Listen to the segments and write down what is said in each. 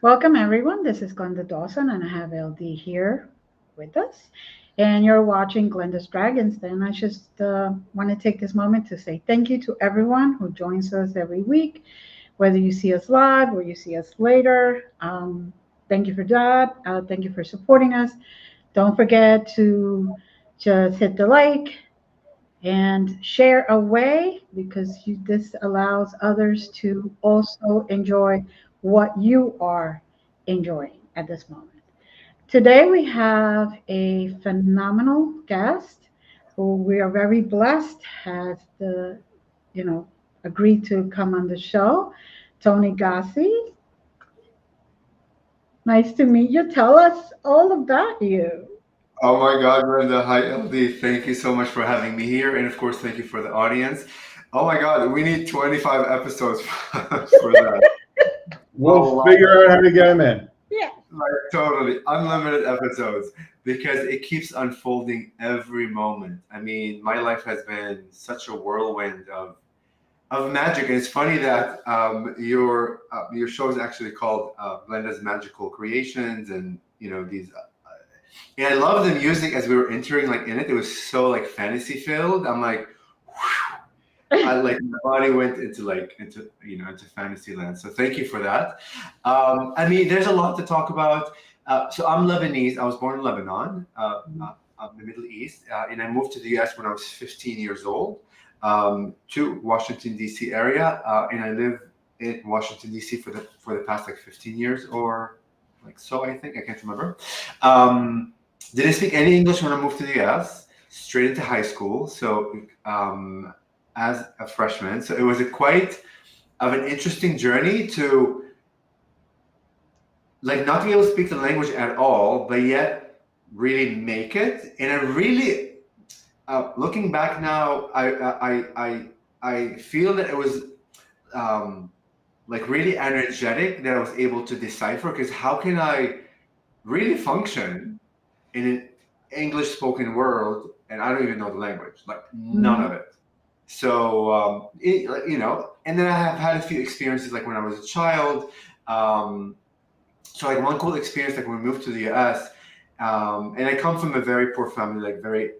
Welcome, everyone. This is Glenda Dawson, and I have LD here with us. And you're watching Glenda's Dragons. Then I just want to take this moment to say thank you to everyone who joins us every week, whether you see us live or you see us later. Thank you for that. Thank you for supporting us. Don't forget to just hit the like and share away because this allows others to also enjoy what you are enjoying at this moment. Today we have a phenomenal guest who we are very blessed has you know, agreed to come on the show. Toni Ghazi, nice to meet you. Tell us all about you. Oh my God, Glenda. Hi, LD. Thank you so much for having me here. And of course, thank you for the audience. Oh my God, we need 25 episodes for that. We'll Oh, wow. figure out how to get them in. Yeah. Like totally unlimited episodes because it keeps unfolding every moment. I mean, my life has been such a whirlwind of magic. And it's funny that your show is actually called Glenda's Magical Creations, and these. And I love the music as we were entering, like in it. It was so like fantasy filled. I'm like, I like my body went into fantasy land. So thank you for that. I mean, there's a lot to talk about. So I'm Lebanese. I was born in Lebanon, the Middle East, and I moved to the U.S. when I was 15 years old to Washington D.C. area, and I live in Washington D.C. for the past like 15 years or like so. I think I can't remember. Didn't speak any English when I moved to the U.S. Straight into high school. So. As a freshman. So it was quite of an interesting journey to like not be able to speak the language at all, but yet really make it. And I really, looking back now, I feel that it was like really energetic that I was able to decipher, because how can I really function in an English spoken world and I don't even know the language, like none of it. So, and then I have had a few experiences, like when I was a child. So like one cool experience, like when we moved to the US, and I come from a very poor family, like very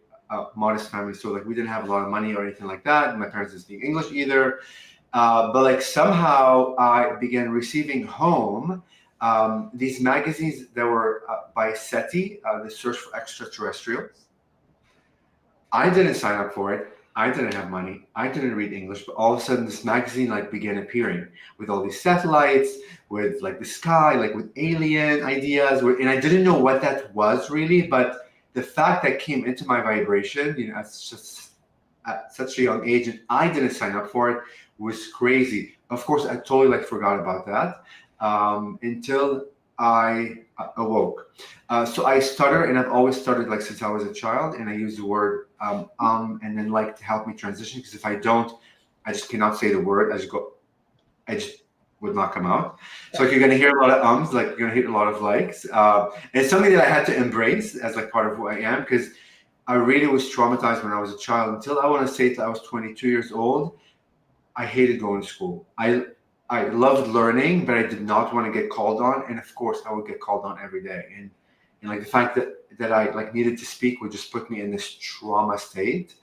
modest family. So like we didn't have a lot of money or anything like that. My parents didn't speak English either. But like somehow I began receiving home these magazines that were by SETI, the Search for Extraterrestrials. I didn't sign up for it. I didn't have money. I didn't read English, but all of a sudden this magazine like began appearing with all these satellites, with like the sky, like with alien ideas. And I didn't know what that was really, but the fact that came into my vibration, at such a young age, and I didn't sign up for it, was crazy. Of course, I totally like forgot about that until I awoke. So I stutter, and I've always stuttered like since I was a child, and I use the word and then like to help me transition, because if I don't, I just cannot say the word. I just would not come out. So like you're gonna hear a lot of ums, like you're gonna hear a lot of likes. It's something that I had to embrace as like part of who I am, because I really was traumatized when I was a child. Until I want to say till I was 22 years old, I hated going to school. I loved learning, but I did not want to get called on. And of course, I would get called on every day. And like the fact that I like needed to speak would just put me in this trauma state.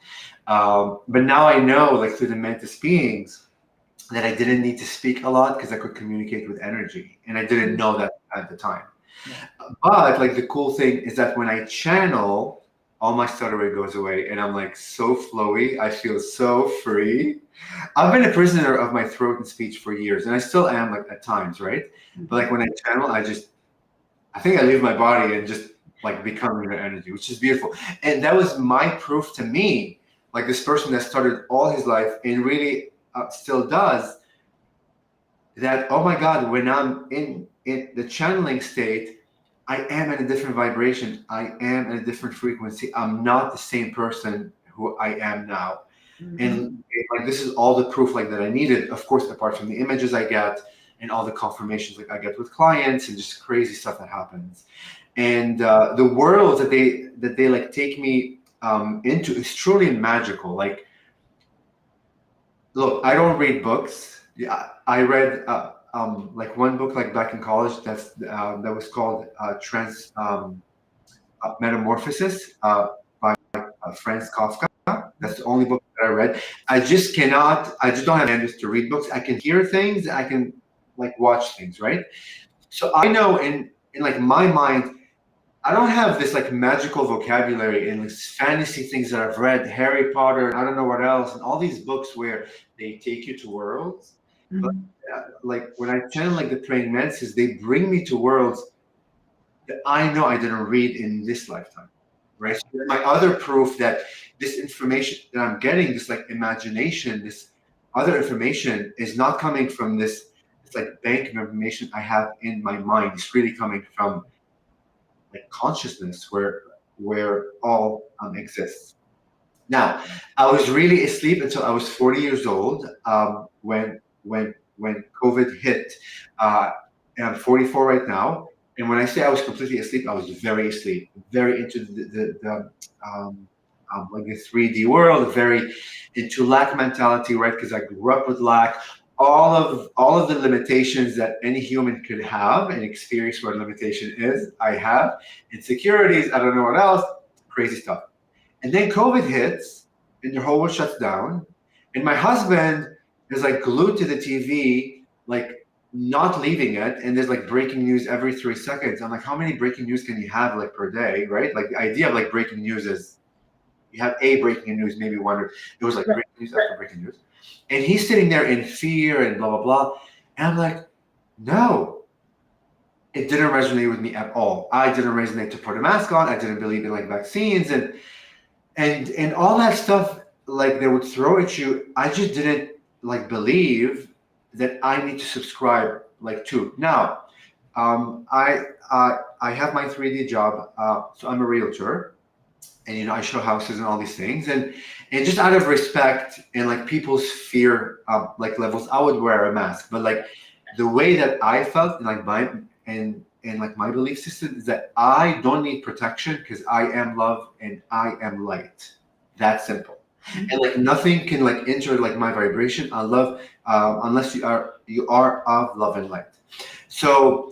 But now I know, like through the Mantis beings, that I didn't need to speak a lot because I could communicate with energy. And I didn't know that at the time. But like the cool thing is that when I channel, all my stuttering goes away and I'm like so flowy. I feel so free. I've been a prisoner of my throat and speech for years, and I still am, like at times, right? But like when I channel, I think I leave my body and just like become your energy, which is beautiful. And that was my proof to me, like this person that started all his life and really still does, that, oh my God, when I'm in the channeling state, I am in a different vibration. I am in a different frequency. I'm not the same person who I am now. And like this is all the proof like that I needed, of course, apart from the images I get and all the confirmations like I get with clients and just crazy stuff that happens. And the world that they like take me into is truly magical. Like, look, I don't read books. Yeah, I read like one book like back in college that was called Metamorphosis by Franz Kafka. That's the only book that I read. I just don't have hands to read books. I can hear things, I can like watch things, right? So I know in like my mind, I don't have this like magical vocabulary and this fantasy things that I've read, Harry Potter, I don't know what else, and all these books where they take you to worlds. But like when I channel like the praying mantis, they bring me to worlds that I know I didn't read in this lifetime, right? So my other proof that this information that I'm getting, this like imagination, this other information is not coming from this like bank of information I have in my mind. It's really coming from like consciousness where all exists. Now, I was really asleep until I was 40 years old when COVID hit. And I'm 44 right now. And when I say I was completely asleep, I was very asleep, very into the like the 3D world, very into lack mentality, right? Because I grew up with lack. All of the limitations that any human could have and experience what a limitation is, I have. Insecurities, I don't know what else, crazy stuff. And then COVID hits, and the whole world shuts down. And my husband is like glued to the TV, like not leaving it. And there's like breaking news every 3 seconds. I'm like, how many breaking news can you have like per day, right? Like the idea of like breaking news is you have a breaking news, maybe one. It was like breaking news after breaking news. And he's sitting there in fear and blah, blah, blah. And I'm like, no, it didn't resonate with me at all. I didn't resonate to put a mask on. I didn't believe in like vaccines and all that stuff like they would throw at you. I just didn't like believe that I need to subscribe like to. Now, I have my 3D job, so I'm a realtor. And I show houses and all these things, and just out of respect and like people's fear like levels, I would wear a mask. But like the way that I felt, and like like my belief system is that I don't need protection because I am love and I am light. That's simple. And like nothing can like enter like my vibration. I love unless you are of love and light. So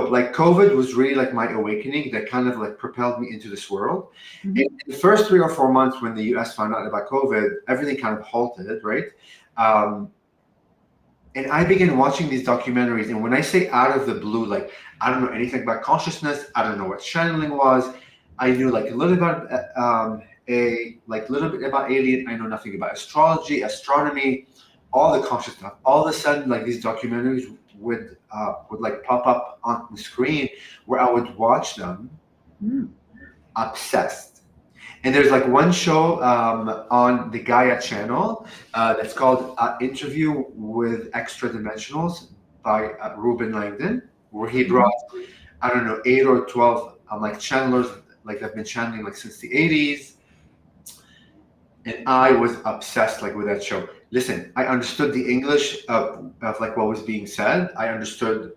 like COVID was really like my awakening that kind of like propelled me into this world. In the first 3 or 4 months when the US found out about COVID, everything kind of halted, right? And I began watching these documentaries. And when I say out of the blue, like I don't know anything about consciousness, I don't know what channeling was. I knew like a little about little bit about alien. I know nothing about astrology, astronomy, all the conscious stuff. All of a sudden, like these documentaries would like pop up on the screen where I would watch them, obsessed. And there's like one show on the Gaia channel that's called Interview with Extraterrestrials by Ruben Langdon, where he brought, I don't know, 8 or 12 like channelers, like they've been channeling like since the 80s. And I was obsessed like with that show. Listen, I understood the English of like what was being said. I understood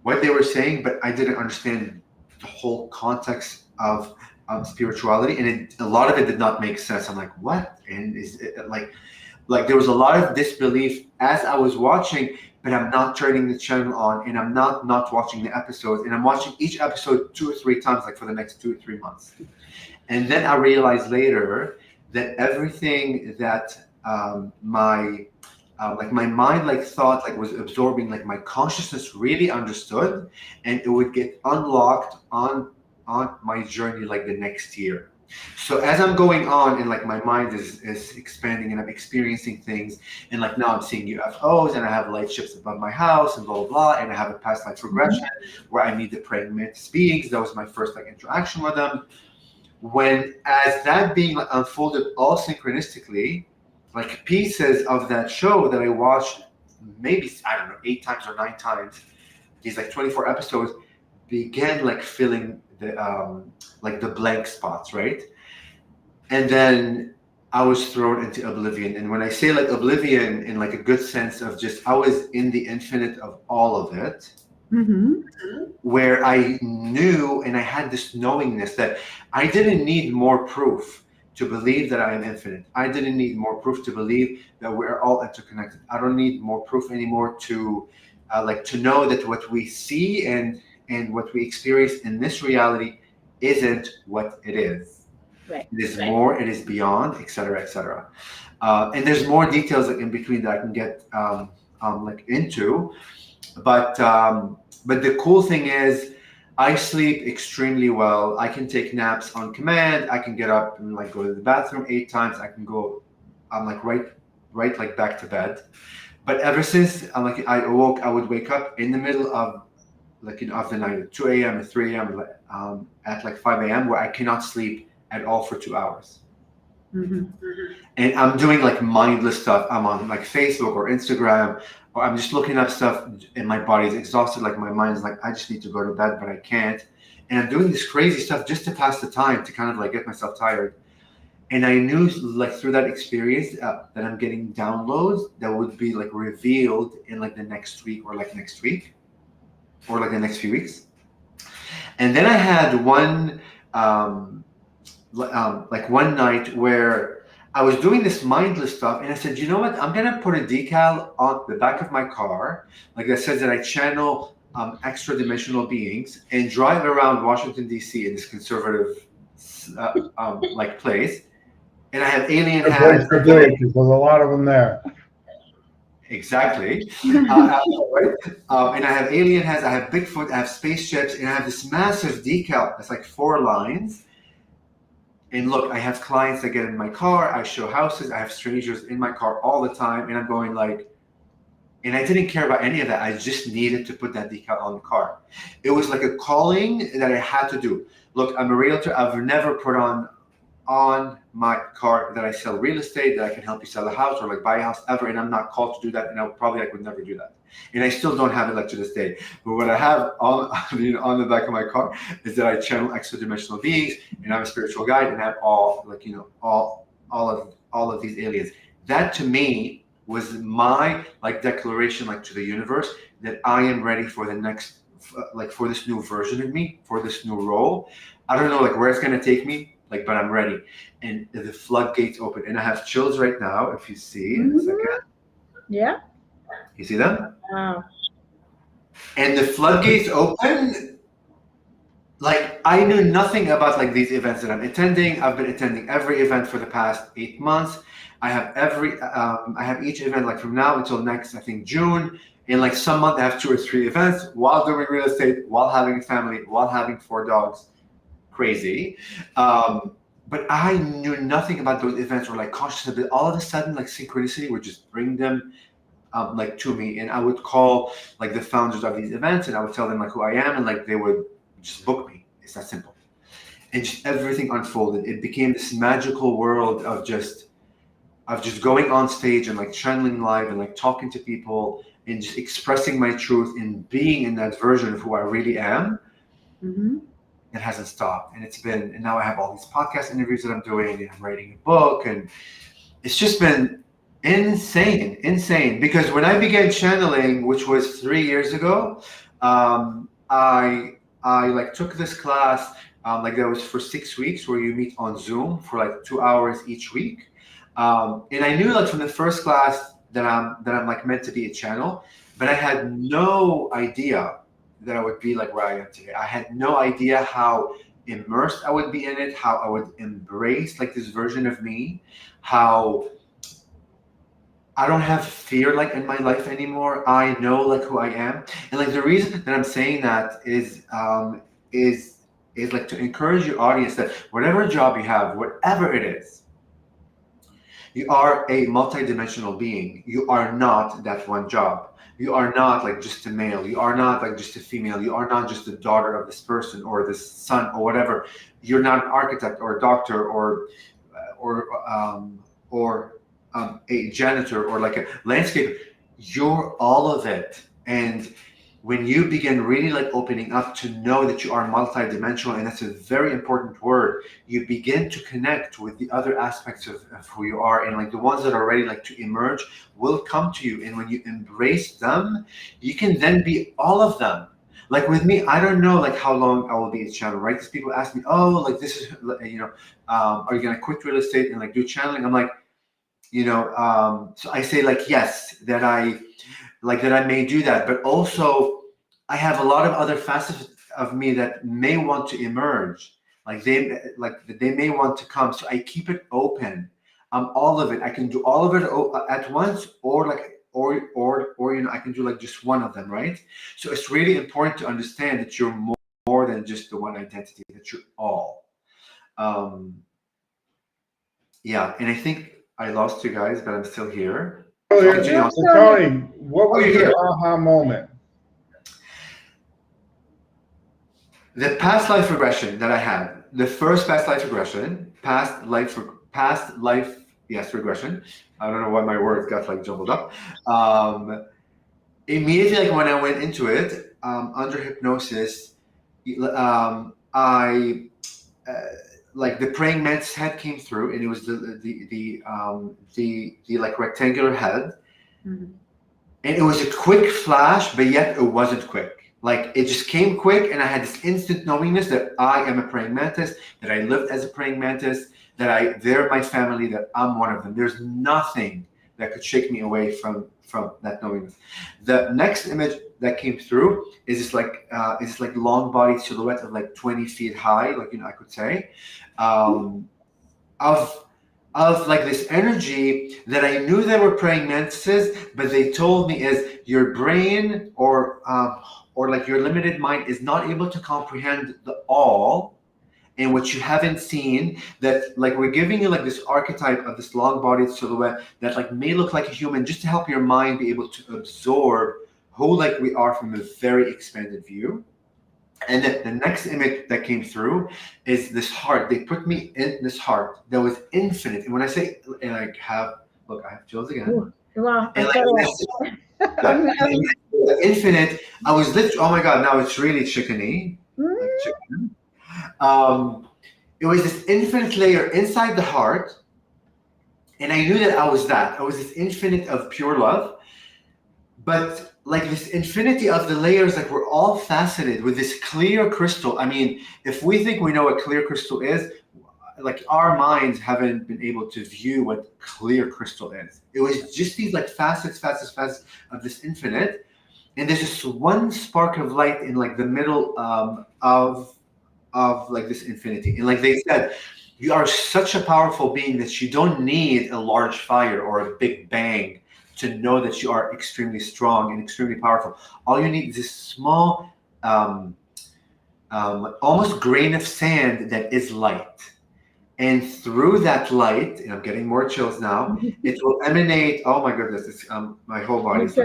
what they were saying, but I didn't understand the whole context of spirituality, and a lot of it did not make sense. I'm like, what? And is it like there was a lot of disbelief as I was watching, but I'm not turning the channel on, and I'm not watching the episodes, and I'm watching each episode 2 or 3 times, like for the next 2 or 3 months. And then I realized later that everything that my mind like thought like was absorbing, like my consciousness really understood, and it would get unlocked on my journey like the next year. So as I'm going on and like my mind is expanding and I'm experiencing things, and like now I'm seeing UFOs and I have light ships above my house and blah blah blah, and I have a past life regression where I meet the Praying-Mantis Beings. That was my first like interaction with them. When as that being like unfolded all synchronistically, like pieces of that show that I watched maybe, I don't know, 8 times or 9 times, these like 24 episodes began like filling the like the blank spots, right? And then I was thrown into oblivion. And when I say like oblivion in like a good sense of just I was in the infinite of all of it, where I knew and I had this knowingness that I didn't need more proof to believe that I am infinite. I didn't need more proof to believe that we're all interconnected. I don't need more proof anymore to like to know that what we see and what we experience in this reality isn't what it is. Right. It is more, it is beyond, etc., etc. And there's more details in between that I can get like into. But the cool thing is, I sleep extremely well. I can take naps on command. I can get up and like go to the bathroom 8 times. I can go, I'm like right like back to bed. But ever since I awoke, I would wake up in the middle of like of the night at 2 a.m. at 3 a.m. At like 5 a.m. where I cannot sleep at all for 2 hours. Mm-hmm. And I'm doing like mindless stuff. I'm on like Facebook or Instagram, or I'm just looking up stuff and my body's exhausted. Like my mind's like, I just need to go to bed, but I can't. And I'm doing this crazy stuff just to pass the time, to kind of like get myself tired. And I knew like through that experience that I'm getting downloads that would be like revealed in like the next week or like next week or like the next few weeks. And then I had one, like one night where I was doing this mindless stuff, and I said, you know what? I'm gonna put a decal on the back of my car, like that says that I channel extra-dimensional beings, and drive around Washington D.C. in this conservative like place. And I have alien Good hats. place to do it, because there's a lot of them there. Exactly. And I have alien hats, I have Bigfoot, I have spaceships, and I have this massive decal that's like 4 lines. And look, I have clients that get in my car, I show houses, I have strangers in my car all the time, and I'm going like, and I didn't care about any of that. I just needed to put that decal on the car. It was like a calling that I had to do. Look, I'm a realtor. I've never put on my car that I sell real estate, that I can help you sell a house or like buy a house ever, and I'm not called to do that, and I would never do that. And I still don't have it like to this day. But what I have on on the back of my car is that I channel extra-dimensional beings, and I'm a spiritual guide, and I have all of these aliens. That to me was my like declaration like to the universe that I am ready for the next like for this new version of me, for this new role. I don't know like where it's gonna take me, like, but I'm ready. And the floodgates open, and I have chills right now. If you see in a second, Yeah. you see them? Wow. And the floodgates open. Like I knew nothing about like these events that I'm attending. I've been attending every event for the past 8 months. I have each event like from now until next, I think June. In like some month, I have 2 or 3 events while doing real estate, while having a family, while having 4 dogs. Crazy. But I knew nothing about those events or like consciousness. But all of a sudden, like synchronicity would just bring them like to me, and I would call like the founders of these events, and I would tell them like who I am, and like they would just book me. It's that simple. And just everything unfolded. It became this magical world of just going on stage and like channeling live and like talking to people and just expressing my truth and being in that version of who I really am. Mm-hmm. It hasn't stopped. And now I have all these podcast interviews that I'm doing, and I'm writing a book, and it's just been insane. Because when I began channeling, which was 3 years ago, I like took this class, like that was for 6 weeks, where you meet on Zoom for like 2 hours each week. And I knew like from the first class that I'm like meant to be a channel, but I had no idea that I would be like where I am today. I had no idea how immersed I would be in it, how I would embrace like this version of me, how I don't have fear like in my life anymore. I know like who I am. And like the reason that I'm saying that is like to encourage your audience that whatever job you have, whatever it is, you are a multidimensional being. You are not that one job. You are not like just a male. You are not like just a female. You are not just the daughter of this person or this son or whatever. You're not an architect or a doctor or a janitor or like a landscaper. You're all of it. And when you begin really like opening up to know that you are multidimensional, and that's a very important word, you begin to connect with the other aspects of who you are, and like the ones that are ready like to emerge will come to you. And when you embrace them, you can then be all of them. Like with me, I don't know like how long I will be a channel, right? Because people ask me, oh, like this is, are you gonna quit real estate and like do channeling? I'm like, So I say like, yes, that I may do that, but also I have a lot of other facets of me that may want to emerge. They may want to come. So I keep it open. All of it. I can do all of it at once, or I can do like just one of them, right? So it's really important to understand that you're more than just the one identity. That you're all. Yeah, and I think I lost you guys, but I'm still here. So, Continue on. Tony, what was you're your here. aha moment? The past life regression that I had, the first past life regression, regression. I don't know why my words got like jumbled up. Immediately, like when I went into it, under hypnosis, I like the praying mantis head came through, and it was the like rectangular head, and it was a quick flash, but yet it wasn't quick. Like it just came quick, and I had this instant knowingness that I am a praying mantis, that I lived as a praying mantis, that they're my family, that I'm one of them. There's nothing that could shake me away from that knowingness. The next image that came through is this like long bodied silhouette of like 20 feet high, like I could say, of like this energy that I knew they were praying mantises, but they told me is your brain or like your limited mind is not able to comprehend the all and what you haven't seen, that like we're giving you like this archetype of this long-bodied silhouette that like may look like a human, just to help your mind be able to absorb who like we are from a very expanded view. And then the next image that came through is this heart. They put me in this heart that was infinite. And when I say, and I have chills again. Wow. And infinite, I was literally, oh my God, now it's really chickeny. Like chicken. It was this infinite layer inside the heart. And I knew that I was that. I was this infinite of pure love. But like this infinity of the layers, like we're all faceted with this clear crystal. I mean, if we think we know what clear crystal is, like our minds haven't been able to view what clear crystal is. It was just these like facets of this infinite. And there's just one spark of light in like the middle of like this infinity. And like they said, you are such a powerful being that you don't need a large fire or a big bang to know that you are extremely strong and extremely powerful. All you need is this small, almost grain of sand that is light. And through that light, and I'm getting more chills now, it will emanate, oh my goodness, it's, my whole body's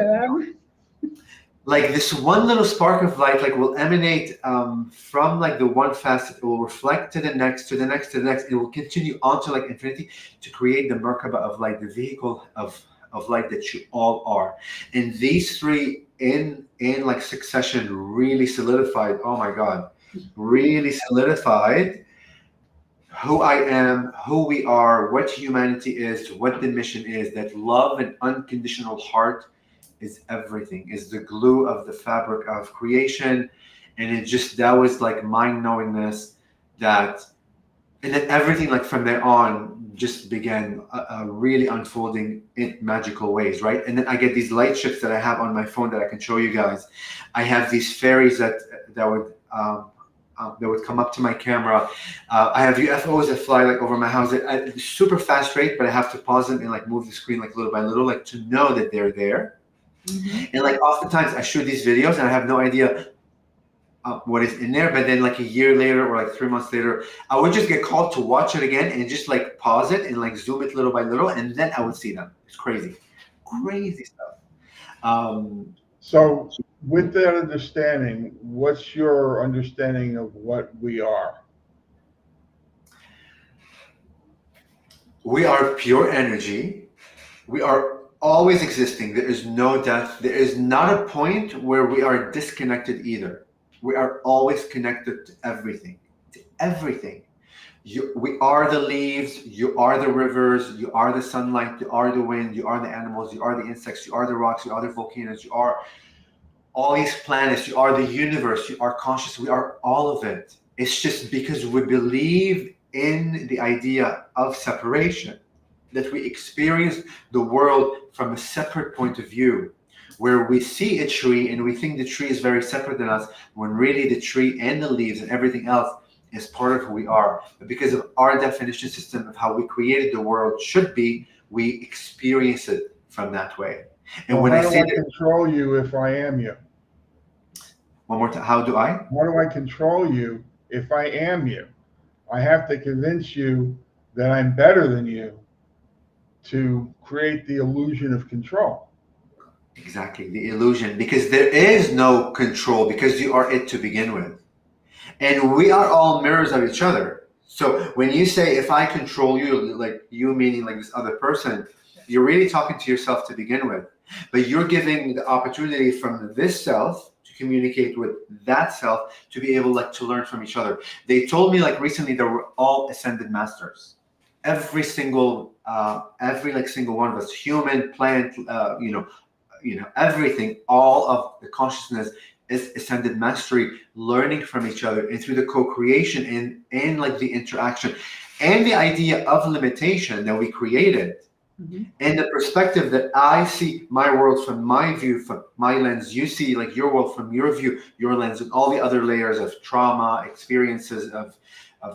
like this one little spark of light, like will emanate from like the one facet. It will reflect to the next, to the next, to the next. It will continue on to like infinity to create the Merkaba of light, the vehicle of light that you all are. And these three in like succession really solidified, oh my God, really solidified who I am, who we are, what humanity is, what the mission is, that love and unconditional heart is everything, is the glue of the fabric of creation. And that was like mind knowingness that, and then everything like from there on just began really unfolding in magical ways, right? And then I get these light shifts that I have on my phone that I can show you guys. I have these fairies that would come up to my camera. I have UFOs that fly like over my house at super fast rate, but I have to pause them and like move the screen like little by little, like to know that they're there. And like oftentimes I shoot these videos and I have no idea what is in there, but then like a year later or like 3 months later, I would just get called to watch it again and just like pause it and like zoom it little by little, and then I would see them. It's crazy stuff. So with that understanding, what's your understanding of what we are? We are pure energy. We are always existing. There is no death. There is not a point where we are disconnected either. We are always connected to everything. We are the leaves, you are the rivers, you are the sunlight, you are the wind, you are the animals, you are the insects, you are the rocks, you are the volcanoes, you are all these planets, you are the universe, you are conscious, we are all of it. It's just because we believe in the idea of separation that we experience the world from a separate point of view, where we see a tree and we think the tree is very separate than us, when really the tree and the leaves and everything else is part of who we are. But because of our definition system of how we created the world should be, we experience it from that way. And Well, when I how say do I that, control you if I am you? one more time, how do I? How do I control you if I am you? I have to convince you that I'm better than you to create the illusion of control. Exactly, the illusion, because there is no control, because you are it to begin with. And we are all mirrors of each other. So when you say, if I control you, like you meaning like this other person, you're really talking to yourself to begin with. But you're giving the opportunity from this self to communicate with that self, to be able like to learn from each other. They told me like recently they were all ascended masters. Every single like single one of us, human, plant, everything, all of the consciousness is ascended mastery, learning from each other, and through the co-creation and like the interaction and the idea of limitation that we created. Mm-hmm. And the perspective that I see my world from my view, from my lens, you see like your world from your view, your lens, and all the other layers of trauma, experiences of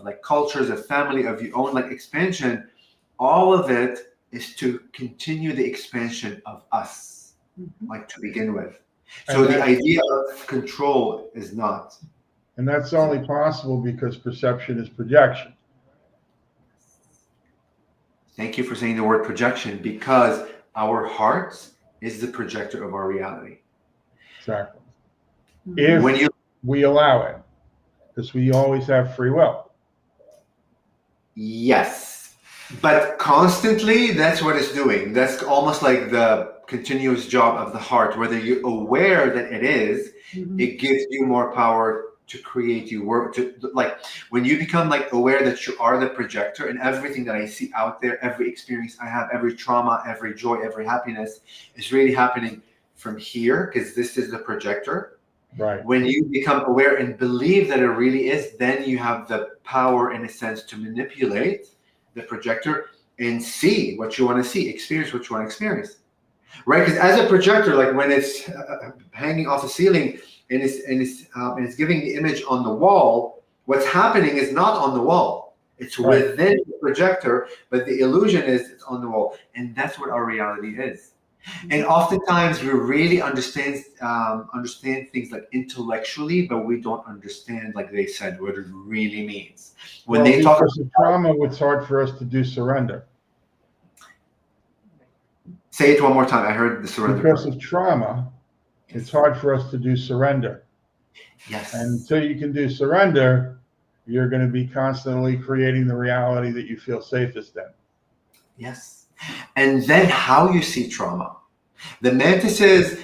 like cultures, of family, of your own like expansion. All of it is to continue the expansion of us, mm-hmm. like to begin with. So the idea of control is not. And that's only possible because perception is projection. Thank you for saying the word projection, because our heart is the projector of our reality. Exactly. If we allow it, because we always have free will. Yes, but constantly, that's what it's doing. That's almost like the continuous job of the heart. Whether you're aware that it is, mm-hmm. it gives you more power to create you work to, like when you become like aware that you are the projector, and everything that I see out there, every experience I have, every trauma, every joy, every happiness is really happening from here, because this is the projector. Right. When you become aware and believe that it really is, then you have the power in a sense to manipulate the projector and see what you want to see, experience what you want to experience. Right? Because as a projector, like when it's hanging off the ceiling and it's giving the image on the wall, what's happening is not on the wall. It's right. Within the projector, but the illusion is it's on the wall. And that's what our reality is. And oftentimes we really understand things like intellectually, but we don't understand, like they said, what it really means. When they talk about trauma, it's hard for us to do surrender. Say it one more time. I heard the surrender. Because of trauma, it's hard for us to do surrender. Yes. And until you can do surrender, you're going to be constantly creating the reality that you feel safest in. Yes. And then how you see trauma. The mantises,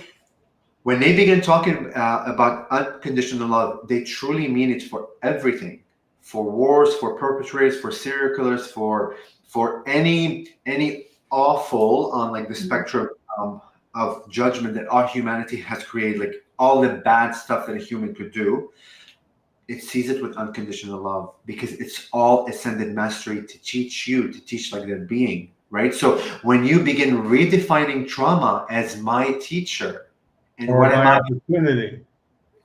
when they begin talking about unconditional love, they truly mean it for everything. For wars, for perpetrators, for serial killers, for any awful on like the spectrum of judgment that our humanity has created, like all the bad stuff that a human could do. It sees it with unconditional love, because it's all ascended mastery to teach like their being, right? So when you begin redefining trauma as my teacher, and or what my opportunity,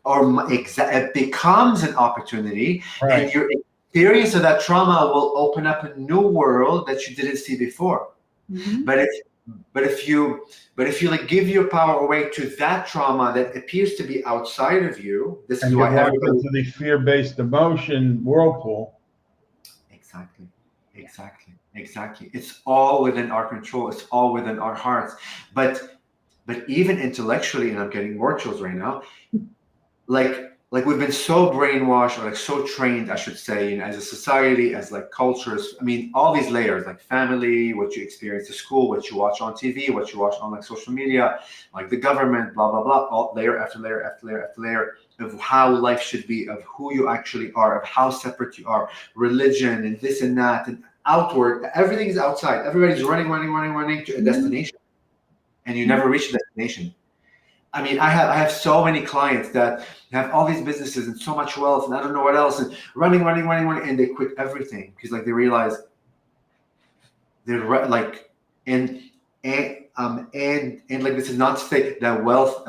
it becomes an opportunity, right. And your experience of that trauma will open up a new world that you didn't see before. Mm-hmm. But if you like give your power away to that trauma that appears to be outside of you, this is why everybody to the fear-based emotion whirlpool. Exactly. It's all within our control. It's all within our hearts. But even intellectually, and I'm getting more chills right now, like we've been so brainwashed, or like so trained, I should say, as a society, as like cultures. I mean, all these layers, like family, what you experience at school, what you watch on TV, what you watch on like social media, like the government, blah, blah, blah, all layer after layer after layer after layer of how life should be, of who you actually are, of how separate you are, religion and this and that, and outward, everything is outside. Everybody's running to a destination, and you never reach the destination. I mean, I have so many clients that have all these businesses and so much wealth, and I don't know what else, and running, and they quit everything because like they realize like, and like, this is not to say that wealth,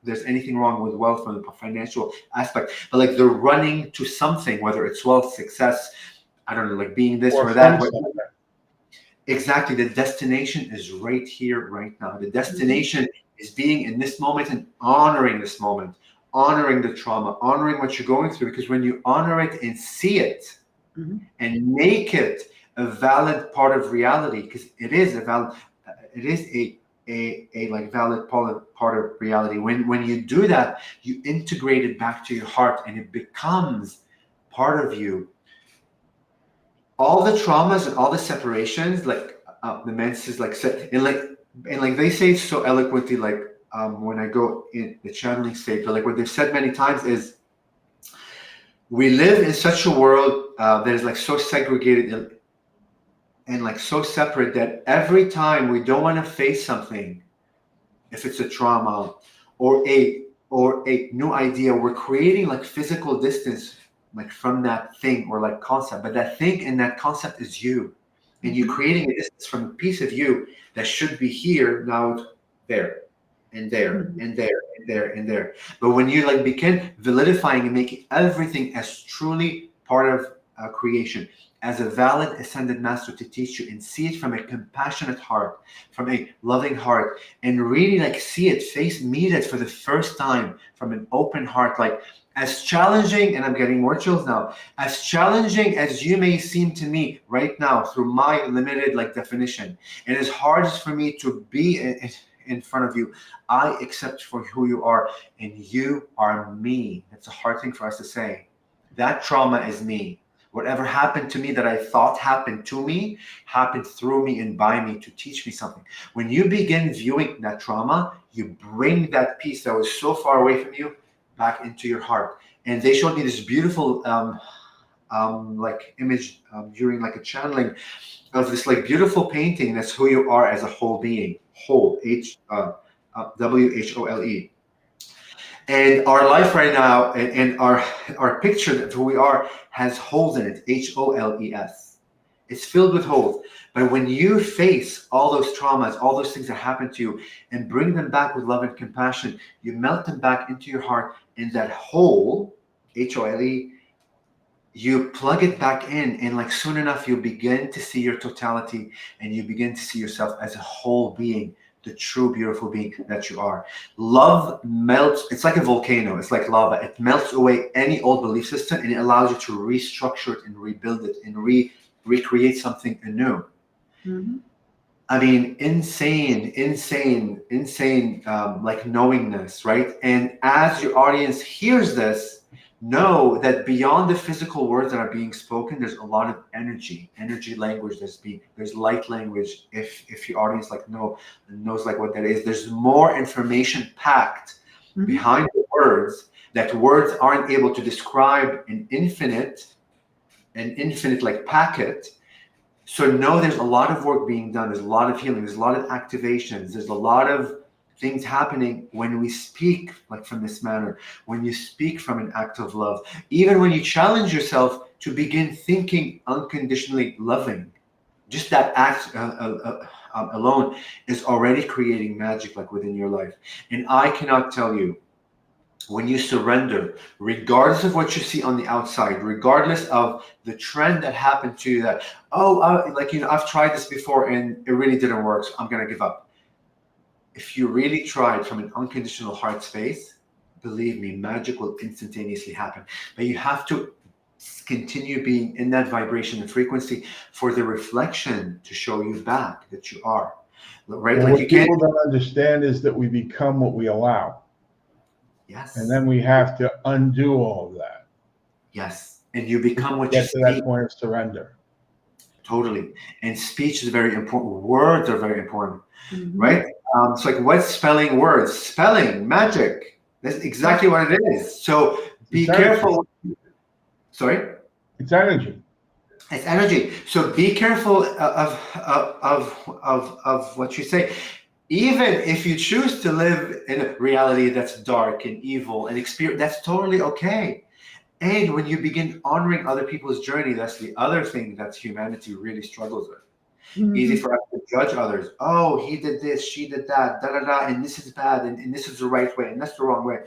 there's anything wrong with wealth from the financial aspect, but like they're running to something, whether it's wealth, success, I don't know, like being this or that. Exactly. The destination is right here, right now. The destination is being in this moment and honoring this moment, honoring the trauma, honoring what you're going through. Because when you honor it and see it and make it a valid part of reality, because it is a like valid part of reality. When you do that, you integrate it back to your heart and it becomes part of you. All the traumas and all the separations, like the menses, like and like they say so eloquently, like when I go in the channeling state, but like what they've said many times is, we live in such a world that is like so segregated and like so separate that every time we don't want to face something, if it's a trauma or a new idea, we're creating like physical distance, like from that thing or like concept. But that thing and that concept is you, and you're creating a distance from a piece of you that should be here, now there and there and there and there and there. But when you like begin validifying and making everything as truly part of creation, as a valid ascended master to teach you, and see it from a compassionate heart, from a loving heart, and really like see it, meet it for the first time from an open heart. Like, as challenging, and I'm getting more chills now, as challenging as you may seem to me right now through my limited like definition, and as hard as for me to be in front of you, I accept for who you are, and you are me. That's a hard thing for us to say. That trauma is me. Whatever happened to me that I thought happened to me, happened through me and by me to teach me something. When you begin viewing that trauma, you bring that piece that was so far away from you back into your heart. And they showed me this beautiful like image during like a channeling of this like beautiful painting. That's who you are as a whole being. Whole, WHOLE. And our life right now, and our picture of who we are, has holes in it, HOLES. It's filled with holes. But when you face all those traumas, all those things that happen to you, and bring them back with love and compassion, you melt them back into your heart, and that hole, HOLE, you plug it back in, and like soon enough, you begin to see your totality, and you begin to see yourself as a whole being, the true beautiful being that you are. Love melts. It's like a volcano. It's like lava. It melts away any old belief system, and it allows you to restructure it and rebuild it and recreate something anew. I mean, insane like knowingness, right? And as your audience hears this, know that beyond the physical words that are being spoken, there's a lot of energy language. There's light language. If your audience like knows like what that is, there's more information packed behind the words, that words aren't able to describe an infinite like packet. So know there's a lot of work being done. There's a lot of healing. There's a lot of activations. There's a lot of things happening when we speak like from this manner, when you speak from an act of love, even when you challenge yourself to begin thinking unconditionally loving. Just that act alone is already creating magic like within your life. And I cannot tell you, when you surrender, regardless of what you see on the outside, regardless of the trend that happened to you, that, I've tried this before and it really didn't work, so I'm going to give up. If you really tried from an unconditional heart space, believe me, magic will instantaneously happen. But you have to continue being in that vibration and frequency for the reflection to show you back that you are. Right? Well, like what you can't. People don't understand is that we become what we allow. Yes. And then we have to undo all of that. Yes. And you become what you get to that point of surrender. Totally. And speech is very important. Words are very important. Right? It's like, what's spelling words? Spelling, magic. That's exactly what it is. So be careful. Sorry? It's energy. It's energy. So be careful of what you say. Even if you choose to live in a reality that's dark and evil and experience, that's totally okay. And when you begin honoring other people's journey, that's the other thing that humanity really struggles with. Easy for us to judge others. Oh, he did this, she did that, da da da, and this is bad, and this is the right way, and that's the wrong way.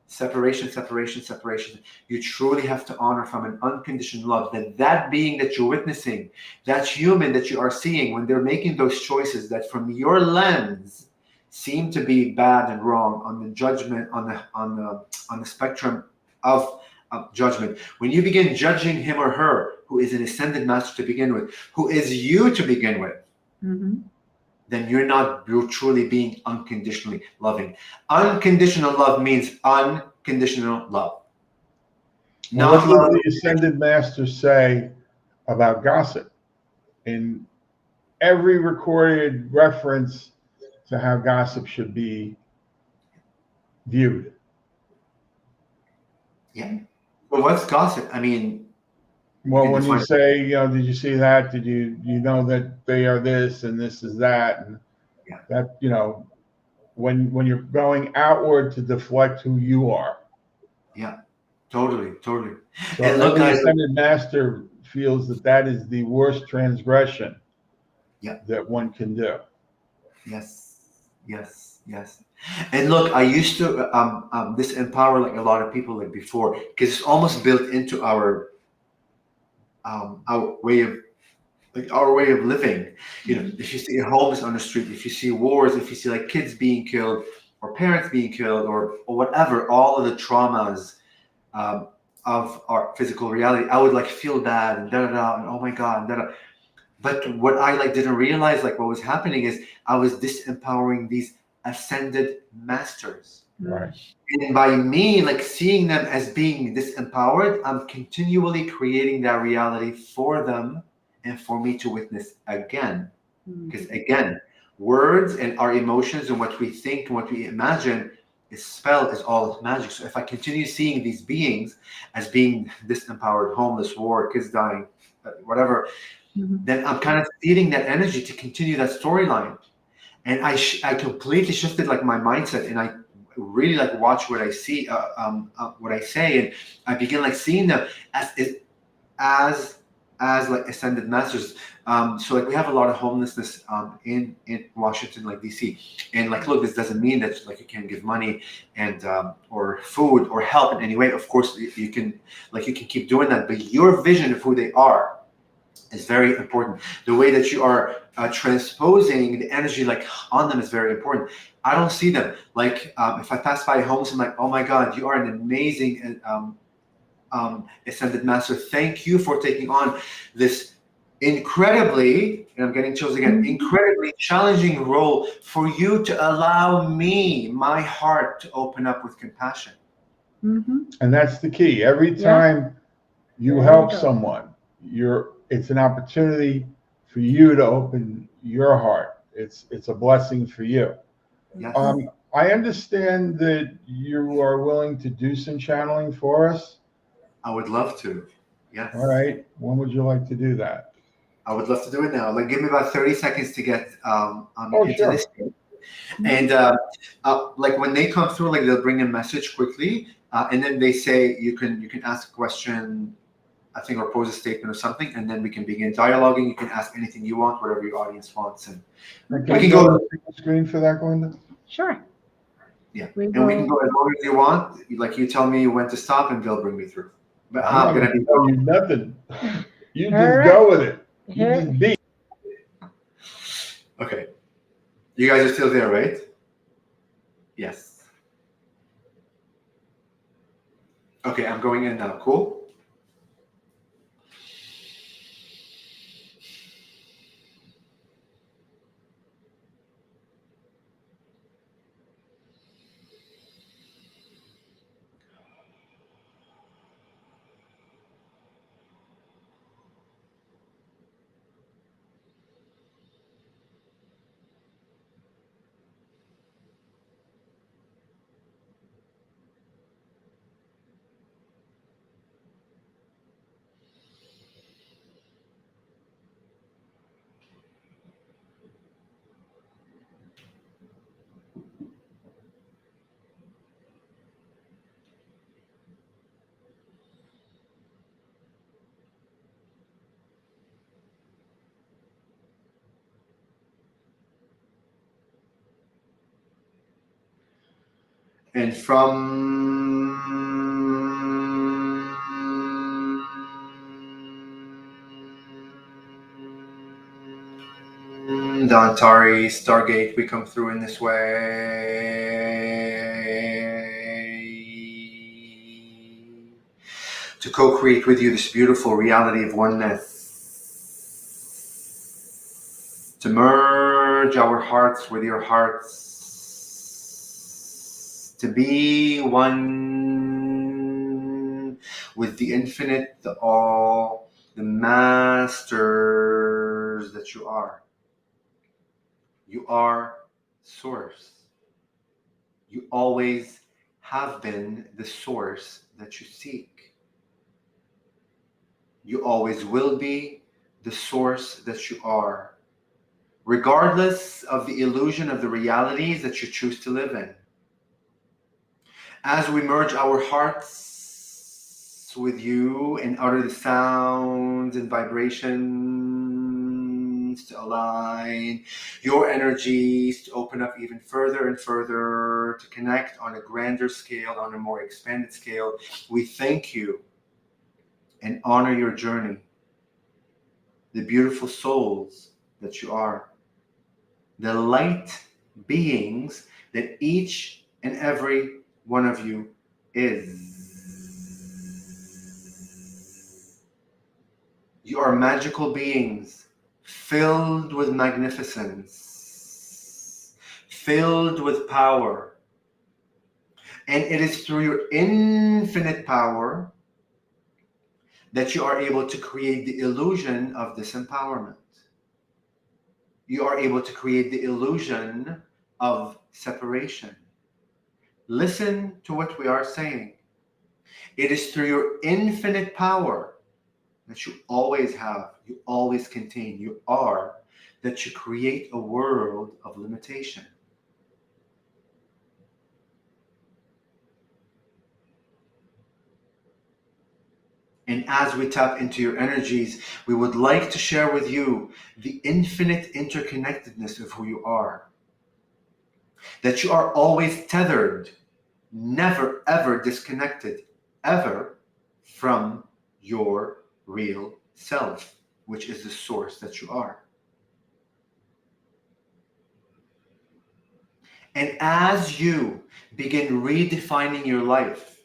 Separation, separation, separation. You truly have to honor from an unconditioned love that being that you're witnessing, that human that you are seeing, when they're making those choices that from your lens seem to be bad and wrong on the judgment, on the spectrum of judgment. When you begin judging him or her, who is an ascended master to begin with, who is you to begin with, then you're truly being unconditionally loving. Unconditional love means unconditional love. Well, what does the ascended master say about gossip? In every recorded reference to how gossip should be viewed. Yeah. Well, what's gossip? I mean, well, when you say, did you see that? Did you know that they are this and this is that? And that, when you're going outward to deflect who you are. Yeah, totally. So every ascended master feels that is the worst transgression that one can do. Yes. And look, I used to disempower like a lot of people like before, because it's almost built into our way of living. If you see homeless on the street, if you see wars, if you see like kids being killed or parents being killed or whatever, all of the traumas of our physical reality, I would like feel bad and and oh my god, But what I didn't realize what was happening is I was disempowering these ascended masters. Right. And by me seeing them as being disempowered, I'm continually creating that reality for them and for me to witness again. Because again, words and our emotions and what we think and what we imagine is all magic. So if I continue seeing these beings as being disempowered, homeless, war, kids dying, whatever, then I'm kind of feeding that energy to continue that storyline. And I completely shifted my mindset, and I really watch what I see, what I say, and I begin seeing them as ascended masters. So we have a lot of homelessness in Washington, DC, and look, this doesn't mean that you can't give money and or food or help in any way. Of course, you can keep doing that, but your vision of who they are is very important. The way that you are transposing the energy on them is very important. I don't see them if I pass by homes, I'm like, oh my God, you are an amazing ascended master. Thank you for taking on this incredibly, and I'm getting chills again, incredibly challenging role for you to allow me, my heart, to open up with compassion. And that's the key. Every time you help someone, it's an opportunity for you to open your heart. It's a blessing for you. Yes. I understand that you are willing to do some channeling for us. I would love to. Yes. All right. When would you like to do that? I would love to do it now. Give me about 30 seconds to get into sure. this. And when they come through, they'll bring a message quickly, and then they say you can ask a question, I think, or pose a statement or something, and then we can begin dialoguing. You can ask anything you want, whatever your audience wants, and we can go to the screen for that, Glenda. Sure. Yeah, we can go as long as you want. You tell me when to stop, and they'll bring me through. But I'm not going to tell you nothing. You just go with it. You just be. Okay. You guys are still there, right? Yes. Okay, I'm going in now. Cool. And from the Antares Stargate, we come through in this way to co-create with you this beautiful reality of oneness, to merge our hearts with your hearts, to be one with the infinite, the all, the masters that you are. You are source. You always have been the source that you seek. You always will be the source that you are, regardless of the illusion of the realities that you choose to live in. As we merge our hearts with you and utter the sounds and vibrations to align your energies, to open up even further and further, to connect on a grander scale, on a more expanded scale, we thank you and honor your journey, the beautiful souls that you are, the light beings that each and every one of you is. You are magical beings filled with magnificence, filled with power. And it is through your infinite power that you are able to create the illusion of disempowerment. You are able to create the illusion of separation. Listen to what we are saying. It is through your infinite power that you always have, you always contain, you are, that you create a world of limitation. And as we tap into your energies, we would like to share with you the infinite interconnectedness of who you are. That you are always tethered, never ever disconnected, ever from your real self, which is the source that you are. And as you begin redefining your life,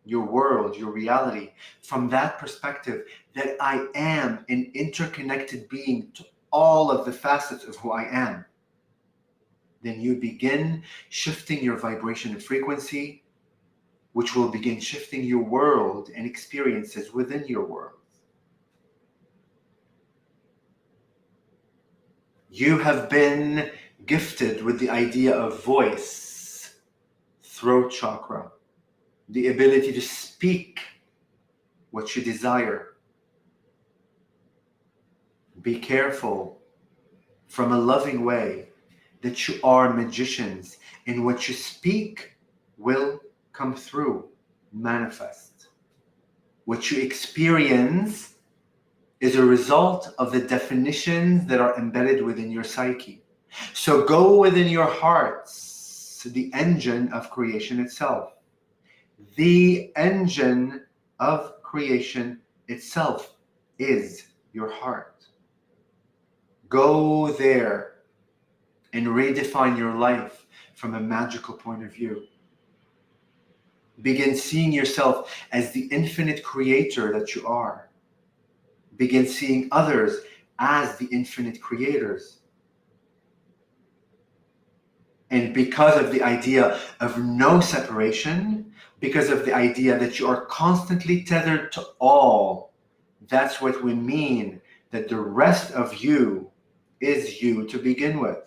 your world, your reality, from that perspective, that I am an interconnected being to all of the facets of who I am, then you begin shifting your vibration and frequency, which will begin shifting your world and experiences within your world. You have been gifted with the idea of voice, throat chakra, the ability to speak what you desire. Be careful, from a loving way, that you are magicians, and what you speak will come through, manifest. What you experience is a result of the definitions that are embedded within your psyche. So go within your hearts, the engine of creation itself. The engine of creation itself is your heart. Go there and redefine your life from a magical point of view. Begin seeing yourself as the infinite creator that you are. Begin seeing others as the infinite creators. And because of the idea of no separation, because of the idea that you are constantly tethered to all, that's what we mean, that the rest of you is you to begin with.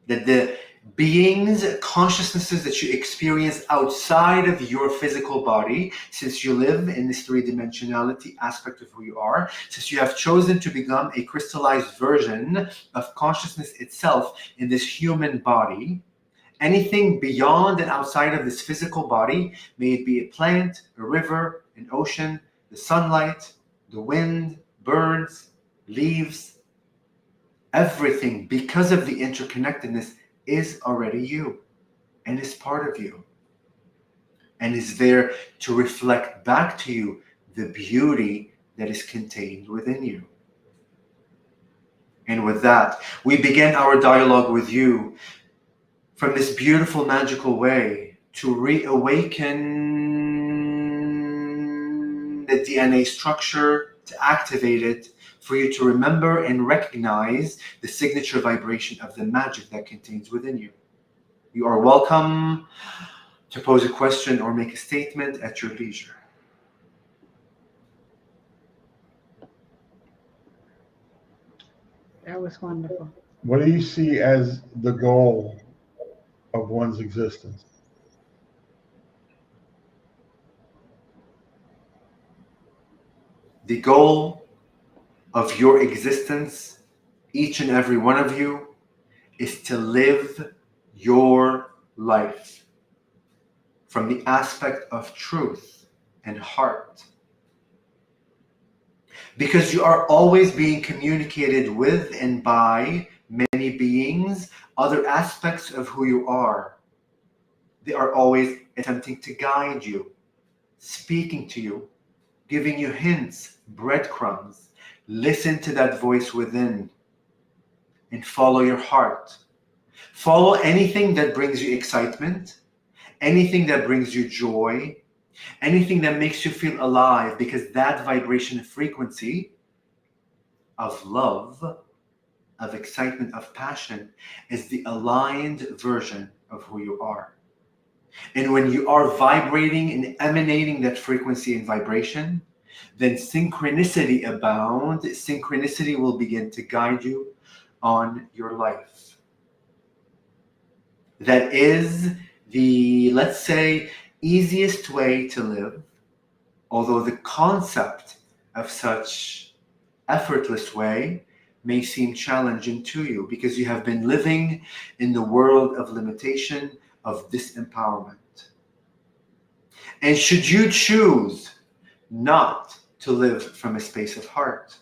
That the beings, consciousnesses that you experience outside of your physical body, since you live in this three-dimensionality aspect of who you are, since you have chosen to become a crystallized version of consciousness itself in this human body, anything beyond and outside of this physical body, may it be a plant, a river, an ocean, the sunlight, the wind, birds, leaves, everything, because of the interconnectedness, is already you. and is part of you, and is there to reflect back to you the beauty that is contained within you. And with that, we begin our dialogue with you from this beautiful, magical way to reawaken the DNA structure, to activate it, for you to remember and recognize the signature vibration of the magic that contains within you. You are welcome to pose a question or make a statement at your leisure. That was wonderful. What do you see as the goal of one's existence? The goal of your existence, each and every one of you, is to live your life from the aspect of truth and heart. Because you are always being communicated with and by many beings, other aspects of who you are. They are always attempting to guide you, speaking to you, giving you hints, breadcrumbs. Listen to that voice within and follow your heart. Follow anything that brings you excitement, anything that brings you joy, anything that makes you feel alive, because that vibration and frequency of love, of excitement, of passion is the aligned version of who you are. And when you are vibrating and emanating that frequency and vibration, then synchronicity abounds. Synchronicity will begin to guide you on your life. That is the, let's say, easiest way to live, although the concept of such effortless way may seem challenging to you because you have been living in the world of limitation, of disempowerment. And should you choose not to live from a space of heart,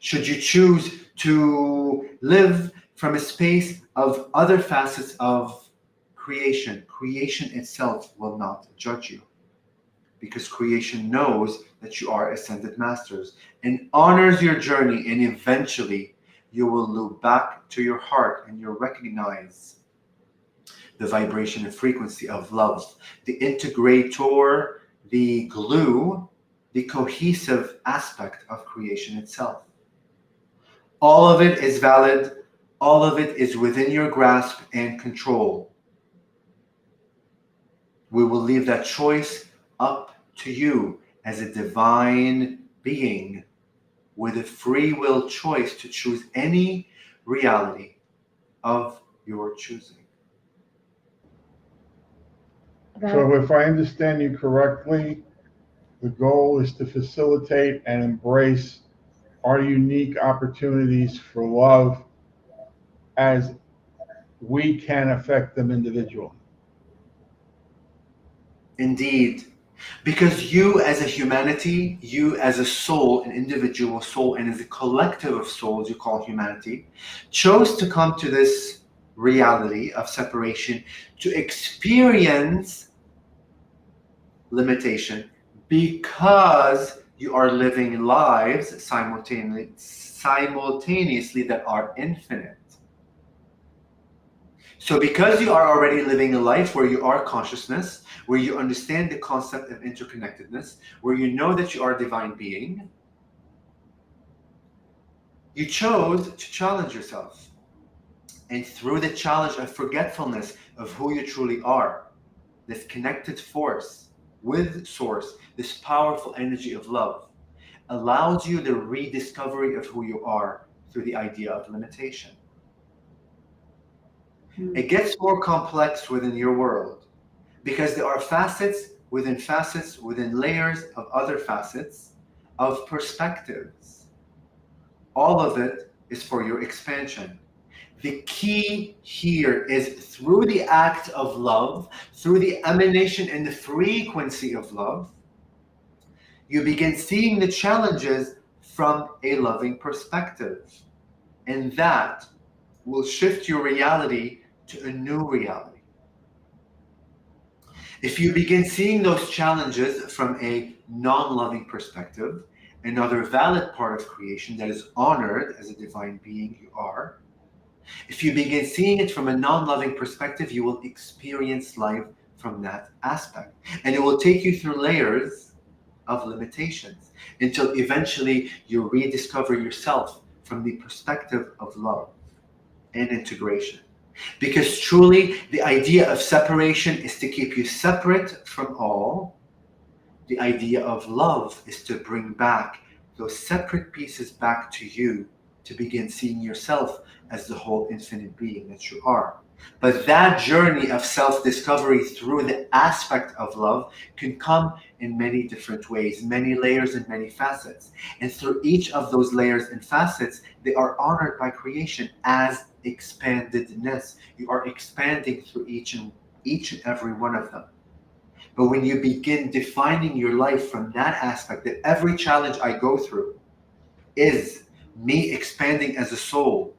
should you choose to live from a space of other facets of creation, creation itself will not judge you, because creation knows that you are ascended masters and honors your journey, and eventually you will loop back to your heart and you'll recognize the vibration and frequency of love, the integrator, the glue, the cohesive aspect of creation itself. All of it is valid. All of it is within your grasp and control. We will leave that choice up to you as a divine being with a free will choice to choose any reality of your choosing. So if I understand you correctly, the goal is to facilitate and embrace our unique opportunities for love as we can affect them individually. Indeed. Because you as a humanity, you as a soul, an individual soul, and as a collective of souls you call humanity, chose to come to this reality of separation to experience limitation because you are living lives simultaneously that are infinite. So because you are already living a life where you are consciousness, where you understand the concept of interconnectedness, where you know that you are a divine being, you chose to challenge yourself. And through the challenge of forgetfulness of who you truly are, this connected force with source, this powerful energy of love, allows you the rediscovery of who you are through the idea of limitation. It gets more complex within your world because there are facets within layers of other facets of perspectives. All of it is for your expansion. The key here is through the act of love, through the emanation and the frequency of love, you begin seeing the challenges from a loving perspective. And that will shift your reality to a new reality. If you begin seeing those challenges from a non-loving perspective, another valid part of creation that is honored as a divine being you are, if you begin seeing it from a non-loving perspective, you will experience life from that aspect. And it will take you through layers of limitations until eventually you rediscover yourself from the perspective of love and integration. Because truly, the idea of separation is to keep you separate from all. The idea of love is to bring back those separate pieces back to you, to begin seeing yourself as the whole infinite being that you are. But that journey of self-discovery through the aspect of love can come in many different ways, many layers and many facets. And through each of those layers and facets, they are honored by creation as expandedness. You are expanding through each and every one of them. But when you begin defining your life from that aspect, that every challenge I go through is me expanding as a soul,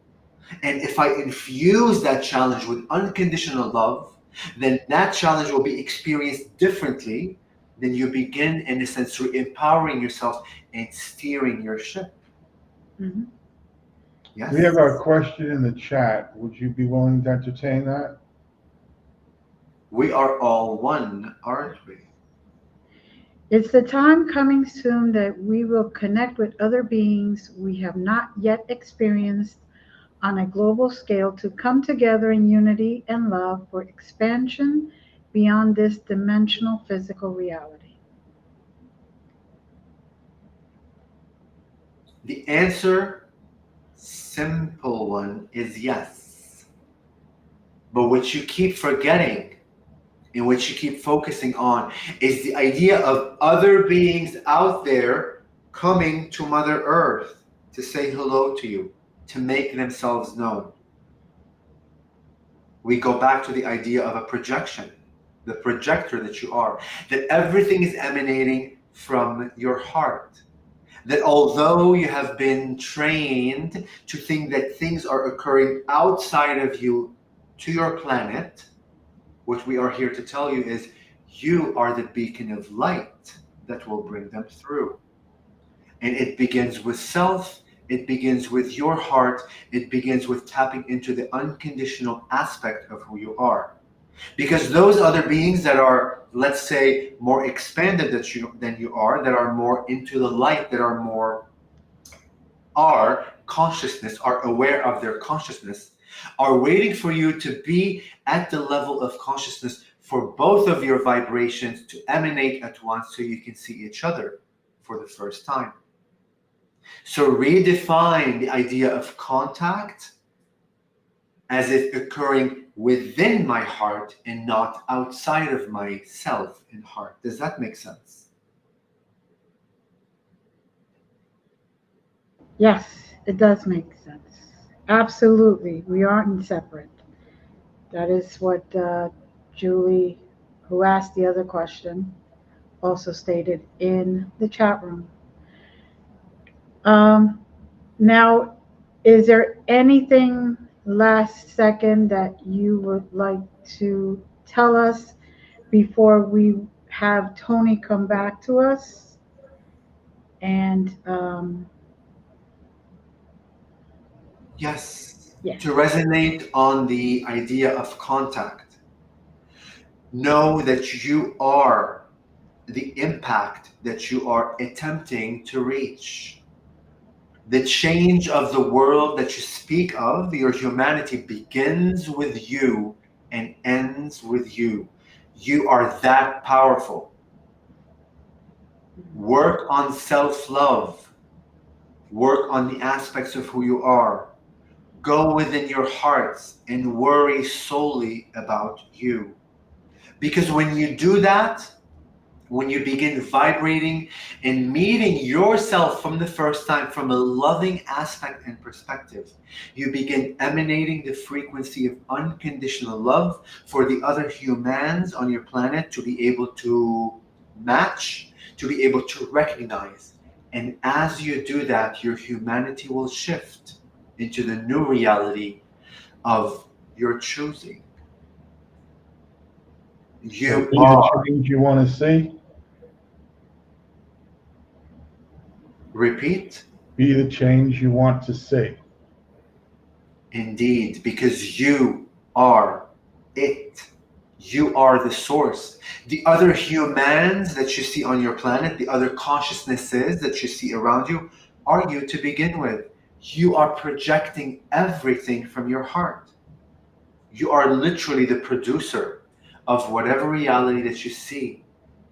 and if I infuse that challenge with unconditional love, then that challenge will be experienced differently. Then you begin, in a sense, empowering yourself and steering your ship. Mm-hmm. Yes? We have a question in the chat. Would you be willing to entertain that? We are all one, aren't we? Is the time coming soon that we will connect with other beings we have not yet experienced on a global scale to come together in unity and love for expansion beyond this dimensional physical reality? The answer, simple one, is yes. But what you keep forgetting and what you keep focusing on is the idea of other beings out there coming to Mother Earth to say hello to you, to make themselves known. We go back to the idea of a projection, the projector that you are, that everything is emanating from your heart. That although you have been trained to think that things are occurring outside of you to your planet, what we are here to tell you is you are the beacon of light that will bring them through. And it begins with self, it begins with your heart, it begins with tapping into the unconditional aspect of who you are. Because those other beings that are, let's say, more expanded than you are, that are more into the light, that are more consciousness, are aware of their consciousness, are waiting for you to be at the level of consciousness for both of your vibrations to emanate at once so you can see each other for the first time. So redefine the idea of contact as if occurring within my heart and not outside of myself and heart. Does that make sense? Yes, it does make sense. Absolutely. We aren't separate. That is what Julie, who asked the other question, also stated in the chat room. Now, is there anything last second that you would like to tell us before we have Toni come back to us? And Yes. yes. To resonate on the idea of contact, know that you are the impact that you are attempting to reach. The change of the world that you speak of, your humanity, begins with you and ends with you. You are that powerful. Work on self-love. Work on the aspects of who you are. Go within your hearts and worry solely about you. Because when you do that, when you begin vibrating and meeting yourself from the first time from a loving aspect and perspective, you begin emanating the frequency of unconditional love for the other humans on your planet to be able to match, to be able to recognize. And as you do that, your humanity will shift into the new reality of your choosing. You be are. the change you want to see. Repeat. Be the change you want to see. Indeed, because you are it. You are the source. The other humans that you see on your planet, the other consciousnesses that you see around you, are you to begin with. You are projecting everything from your heart. You are literally the producer of whatever reality that you see.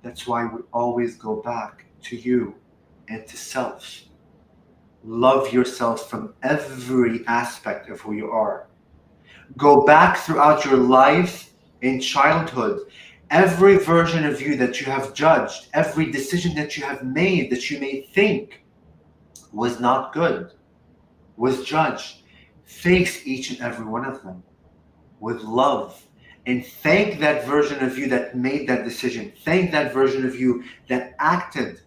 That's why we always go back to you and to self. Love yourself from every aspect of who you are. Go back throughout your life in childhood. Every version of you that you have judged, every decision that you have made that you may think was not good, was judged. Face each and every one of them with love and thank that version of you that made that decision. Thank that version of you that acted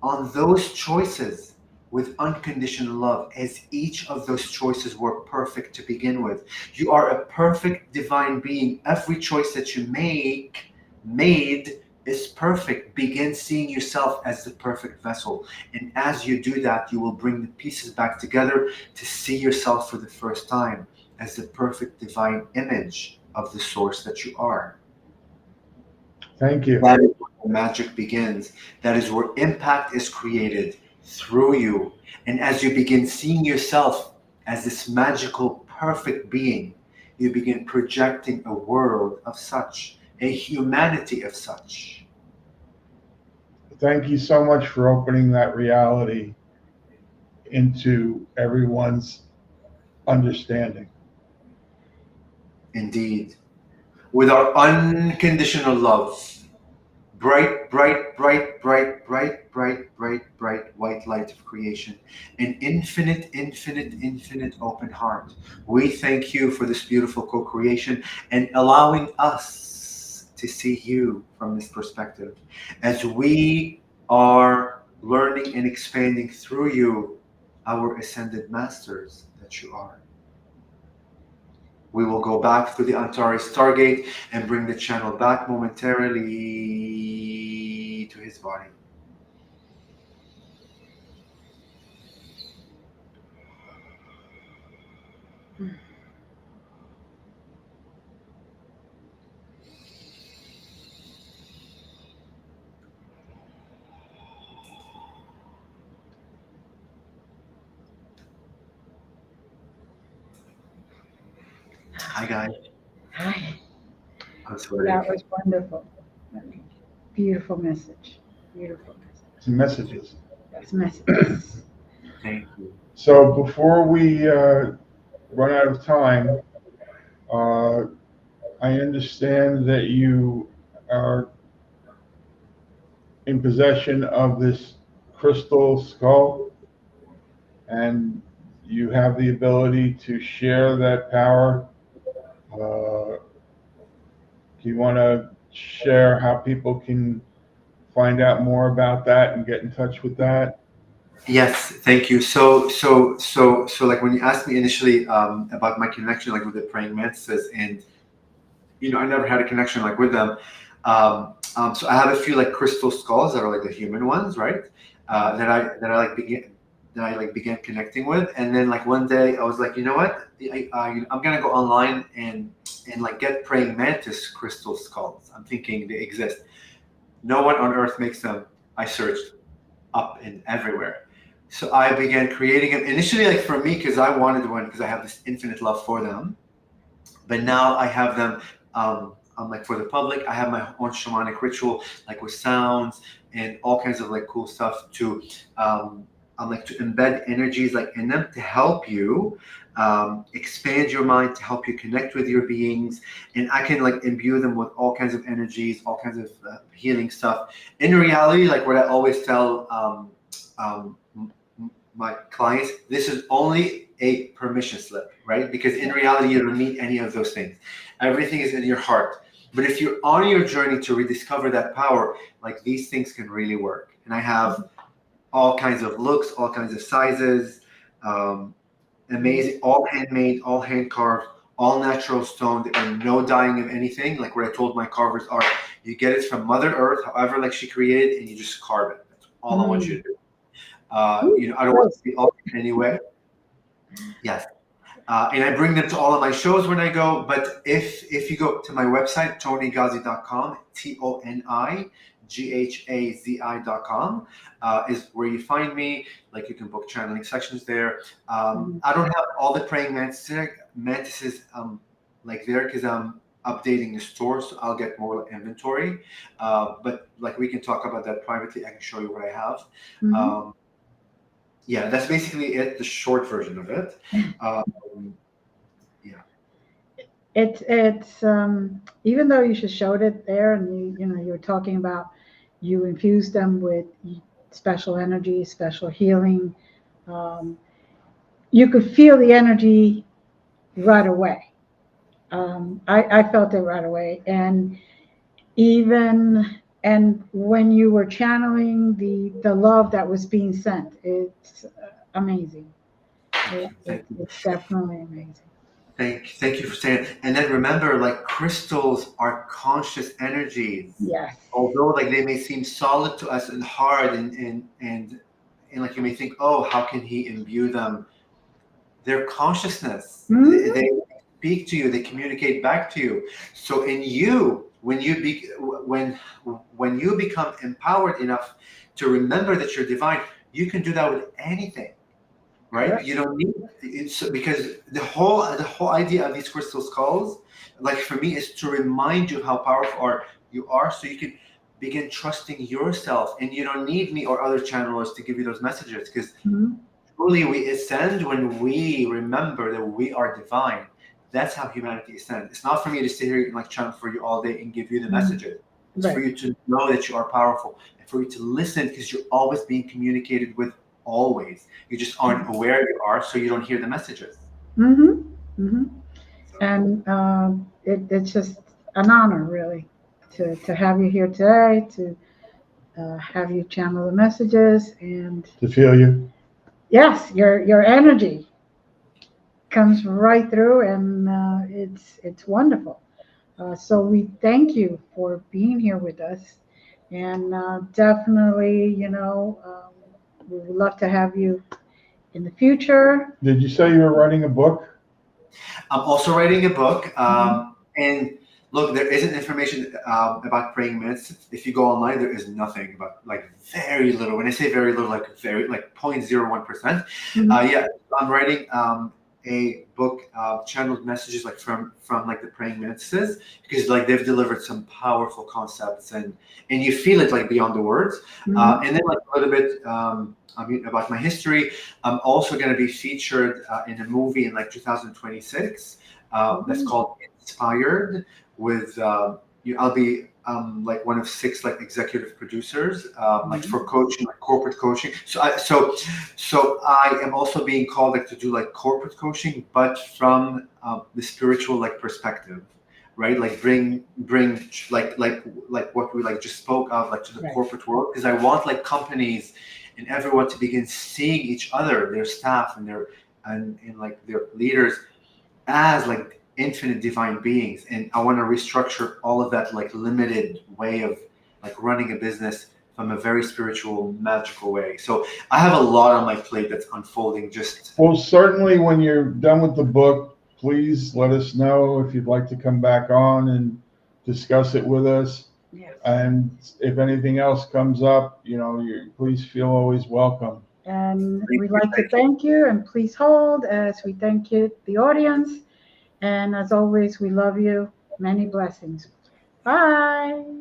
on those choices with unconditional love, as each of those choices were perfect to begin with. You are a perfect divine being. Every choice that you made is perfect. Begin seeing yourself as the perfect vessel. And as you do that, you will bring the pieces back together to see yourself for the first time as the perfect divine image of the source that you are. Thank you. That is where magic begins. That is where impact is created through you. And as you begin seeing yourself as this magical, perfect being, you begin projecting a world of such, a humanity of such. Thank you so much for opening that reality into everyone's understanding. Indeed. With our unconditional love, bright, bright, bright, bright, bright, bright, bright, bright white light of creation, an infinite, infinite, infinite open heart. We thank you for this beautiful co-creation and allowing us to see you from this perspective as we are learning and expanding through you, our ascended masters that you are. We will go back through the Antares Stargate and bring the channel back momentarily to his body. Hi, guys. Hi. I'm sorry. That was wonderful. Beautiful message. Beautiful message. Messages. That's messages. Thank you. So before we run out of time, I understand that you are in possession of this crystal skull, and you have the ability to share that power. Do you want to share how people can find out more about that and get in touch with that? Yes, thank you. So like when you asked me initially about my connection, like with the praying mantises, and I never had a connection like with them. So I have a few like crystal skulls that are like the human ones, right? That I began connecting with, and then like one day I was like, you know what? I'm gonna go online and like get praying mantis crystal skulls. I'm thinking they exist. No one on earth makes them. I searched up and everywhere. So I began creating them initially, like for me, because I wanted one because I have this infinite love for them. But now I have them. I'm like for the public. I have my own shamanic ritual, like with sounds and all kinds of like cool stuff to. I'm like to embed energies like in them to help you expand your mind, to help you connect with your beings, and I can like imbue them with all kinds of energies, all kinds of healing stuff. In reality, like what I always tell my clients, this is only a permission slip, right? Because in reality, you don't need any of those things. Everything is in your heart. But if you're on your journey to rediscover that power, like these things can really work. And I have all kinds of looks, all kinds of sizes, amazing, all handmade, all hand carved, all natural stone. There are no dyeing of anything. Like what I told my carvers are, you get it from Mother Earth, however like she created, and you just carve it. That's all I want you to do. I don't want to be altered in any way. Yes. And I bring them to all of my shows when I go. But if you go to my website, ToniGhazi.com, ToniGhazi.com, is where you find me. Like you can book channeling sections there. I don't have all the praying mantises like there because I'm updating the store, so I'll get more inventory. But like we can talk about that privately. I can show you what I have. Yeah, that's basically it, the short version of it. Yeah. It's even though you just showed it there, and you're talking about you infuse them with special energy, special healing. You could feel the energy right away. I felt it right away, and when you were channeling the love that was being sent, it's amazing. It's definitely amazing. Thank you for saying it. And then remember, like crystals are conscious energies. Yes. Although like they may seem solid to us and hard and like you may think, oh, how can he imbue them? Their consciousness. They speak to you, they communicate back to you. So in you, when you become empowered enough to remember that you're divine, you can do that with anything. Right? Correct. You don't need it's because the whole idea of these crystal skulls, like for me, is to remind you how powerful you are, so you can begin trusting yourself, and you don't need me or other channelers to give you those messages. Because truly, we ascend when we remember that we are divine. That's how humanity ascends. It's not for me to sit here and like channel for you all day and give you the messages. It's for you to know that you are powerful, and for you to listen, because you're always being communicated with. Always, you just aren't aware you are, so you don't hear the messages. And it's just an honor, really, to have you here today, to have you channel the messages, and to feel you. Yes, your energy comes right through, and it's wonderful. So we thank you for being here with us, and definitely, we would love to have you in the future. Did you say you were writing a book? I'm also writing a book, and look, there isn't information about praying mantis. If you go online, there is nothing about, like, very little. When I say very little, like 0.01%. Yeah, I'm writing a book, channeled messages like from like the praying mantises, because like they've delivered some powerful concepts, and you feel it like beyond the words. And then like a little bit about my history. I'm also going to be featured in a movie in like 2026 that's called Inspired. With I'll be like one of 6 like executive producers, like for coaching, like corporate coaching. So I am also being called like to do like corporate coaching, but from the spiritual like perspective, right? Like bring like what we like just spoke of, like to the corporate world, because I want like companies and everyone to begin seeing each other, their staff and like their leaders, as like infinite divine beings. And I want to restructure all of that like limited way of like running a business from a very spiritual, magical way. So I have a lot on my plate that's unfolding. Well, certainly when you're done with the book, please let us know if you'd like to come back on and discuss it with us. Yes. And if anything else comes up, please feel always welcome. And we'd like to thank you, and please hold as we thank you, the audience. And as always, we love you. Many blessings. Bye.